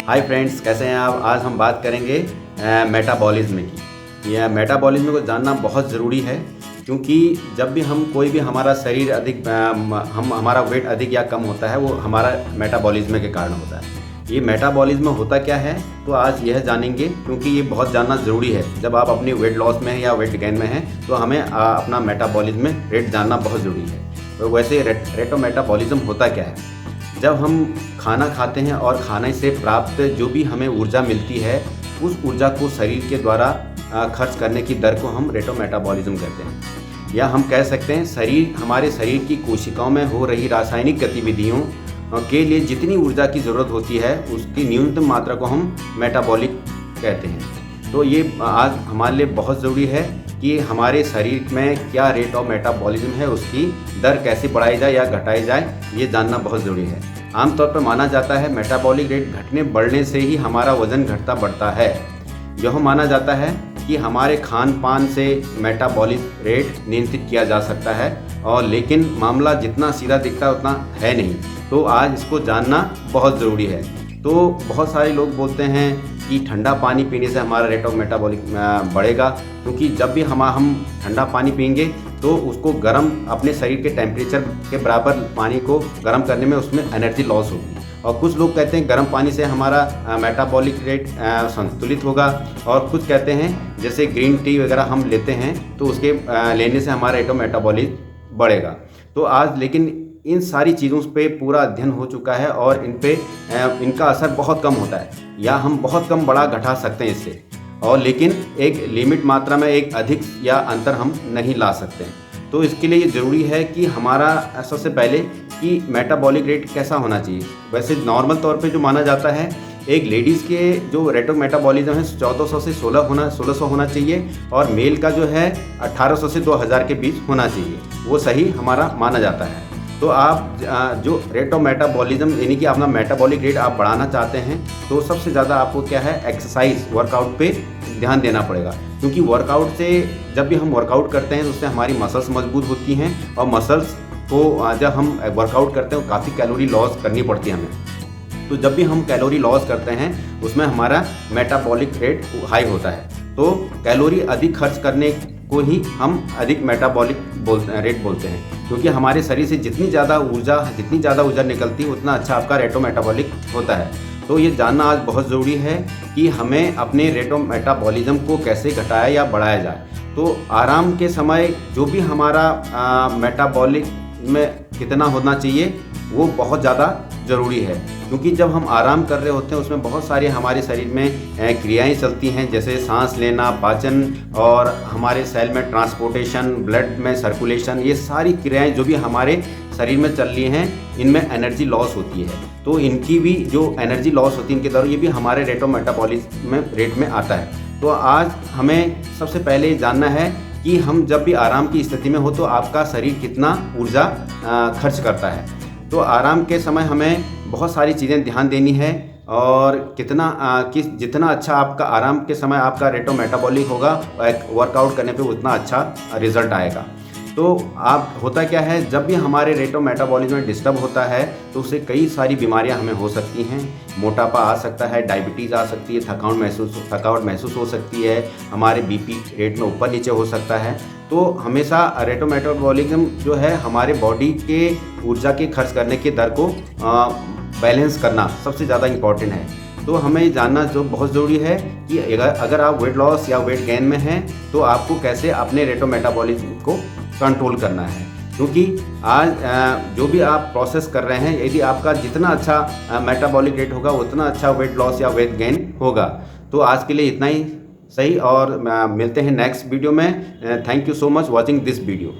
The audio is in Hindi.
हाय फ्रेंड्स, कैसे हैं आप। आज हम बात करेंगे मेटाबॉलिज्म की। यह मेटाबॉलिज्म को जानना बहुत ज़रूरी है, क्योंकि जब भी हम कोई भी हमारा शरीर अधिक हमारा वेट अधिक या कम होता है, वो हमारा मेटाबॉलिज्म के कारण होता है। ये मेटाबॉलिज्म होता क्या है, तो आज यह जानेंगे, क्योंकि ये बहुत जानना ज़रूरी है। जब आप अपनी वेट लॉस में हैं या वेट गेन में हैं, तो हमें अपना मेटाबॉलिज्म रेट जानना बहुत ज़रूरी है। तो वैसे रेट ऑफ मेटाबॉलिज्म होता क्या है। जब हम खाना खाते हैं और खाने से प्राप्त जो भी हमें ऊर्जा मिलती है, उस ऊर्जा को शरीर के द्वारा खर्च करने की दर को हम रेट ऑफ मेटाबॉलिज्म कहते हैं। या हम कह सकते हैं हमारे शरीर की कोशिकाओं में हो रही रासायनिक गतिविधियों के लिए जितनी ऊर्जा की ज़रूरत होती है, उसकी न्यूनतम मात्रा को हम मेटाबॉलिक कहते हैं। तो ये आज हमारे लिए बहुत ज़रूरी है कि हमारे शरीर में क्या रेट ऑफ मेटाबॉलिज्म है, उसकी दर कैसे बढ़ाई जाए या घटाई जाए, ये जानना बहुत ज़रूरी है। आमतौर पर माना जाता है मेटाबॉलिक रेट घटने बढ़ने से ही हमारा वज़न घटता बढ़ता है। यह माना जाता है कि हमारे खान पान से मेटाबॉलिक रेट नियंत्रित किया जा सकता है, और लेकिन मामला जितना सीधा दिखता है उतना है नहीं। तो आज इसको जानना बहुत ज़रूरी है। तो बहुत सारे लोग बोलते हैं कि ठंडा पानी पीने से हमारा रेट ऑफ मेटाबॉलिक बढ़ेगा, क्योंकि जब भी हम ठंडा पानी पिएंगे तो उसको गर्म अपने शरीर के टेम्परेचर के बराबर पानी को गर्म करने में उसमें एनर्जी लॉस होगी। और कुछ लोग कहते हैं गर्म पानी से हमारा मेटाबॉलिक रेट संतुलित होगा, और कुछ कहते हैं जैसे ग्रीन टी वगैरह हम लेते हैं तो उसके लेने से हमारा रेट ऑफ मेटाबॉलिक बढ़ेगा। तो आज लेकिन इन सारी चीज़ों पे पूरा अध्ययन हो चुका है, और इनका असर बहुत कम होता है, या हम बहुत कम बढ़ा घटा सकते हैं इससे, और लेकिन एक लिमिट मात्रा में एक अधिक या अंतर हम नहीं ला सकते हैं। तो इसके लिए ये ज़रूरी है कि हमारा सबसे पहले कि मेटाबॉलिक रेट कैसा होना चाहिए। वैसे नॉर्मल तौर पे जो माना जाता है, एक लेडीज़ के जो रेट ऑफ मेटाबॉलिज्म है 1400 से 1600 होना चाहिए, और मेल का जो है 1800 से 2000 के बीच होना चाहिए। वो सही हमारा माना जाता है। तो आप जो रेट ऑफ मेटाबॉलिज्म यानी कि अपना मेटाबॉलिक रेट आप बढ़ाना चाहते हैं, तो सबसे ज़्यादा आपको क्या है, एक्सरसाइज वर्कआउट पे ध्यान देना पड़ेगा। क्योंकि वर्कआउट से जब भी हम वर्कआउट करते हैं तो उससे हमारी मसल्स मजबूत होती हैं, और मसल्स को जब हम वर्कआउट करते हैं काफ़ी कैलोरी लॉस करनी पड़ती है हमें। तो जब भी हम कैलोरी लॉस करते हैं उसमें हमारा मेटाबॉलिक रेट हाई होता है। तो कैलोरी अधिक खर्च करने को ही हम अधिक मेटाबॉलिक रेट बोलते हैं, क्योंकि हमारे शरीर से जितनी ज़्यादा ऊर्जा निकलती है, उतना अच्छा आपका रेट ऑफ मेटाबॉलिक होता है। तो ये जानना आज बहुत ज़रूरी है कि हमें अपने रेट ऑफ मेटाबॉलिज्म को कैसे घटाया या बढ़ाया जाए। तो आराम के समय जो भी हमारा मेटाबॉलिक में कितना होना चाहिए, वो बहुत ज़्यादा ज़रूरी है। क्योंकि जब हम आराम कर रहे होते हैं उसमें बहुत सारी हमारे शरीर में क्रियाएं चलती हैं, जैसे सांस लेना, पाचन, और हमारे सेल में ट्रांसपोर्टेशन, ब्लड में सर्कुलेशन, ये सारी क्रियाएं जो भी हमारे शरीर में चल रही हैं, इनमें एनर्जी लॉस होती है। तो इनकी भी जो एनर्जी लॉस होती है इनके दौरान, ये भी हमारे रेट ऑफ मेटाबॉलिज्म रेट में आता है। तो आज हमें सबसे पहले जानना है कि हम जब भी आराम की स्थिति में हो तो आपका शरीर कितना ऊर्जा खर्च करता है। तो आराम के समय हमें बहुत सारी चीज़ें ध्यान देनी है, और जितना अच्छा आपका आराम के समय आपका रेट ऑफ मेटाबॉलिक होगा, वर्कआउट करने पे उतना अच्छा रिजल्ट आएगा। तो होता क्या है, जब भी हमारे रेट ऑफ मेटाबॉलिज्म डिस्टर्ब होता है तो उससे कई सारी बीमारियां हमें हो सकती हैं। मोटापा आ सकता है, डायबिटीज़ आ सकती है, थकावट महसूस हो सकती है, हमारे बीपी रेट में ऊपर नीचे हो सकता है। तो हमेशा रेट ऑफ मेटाबॉलिज्म जो है हमारे बॉडी के ऊर्जा के खर्च करने की दर को बैलेंस करना सबसे ज़्यादा इम्पॉर्टेंट है। तो हमें जानना जो बहुत ज़रूरी है कि अगर आप वेट लॉस या वेट गेन में हैं, तो आपको कैसे अपने रेट ऑफ मेटाबॉलिज्म को कंट्रोल करना है। क्योंकि आज जो भी आप प्रोसेस कर रहे हैं, यदि आपका जितना अच्छा मेटाबॉलिक रेट होगा, उतना अच्छा वेट लॉस या वेट गेन होगा। तो आज के लिए इतना ही सही, और मिलते हैं नेक्स्ट वीडियो में। Thank you so much watching this video.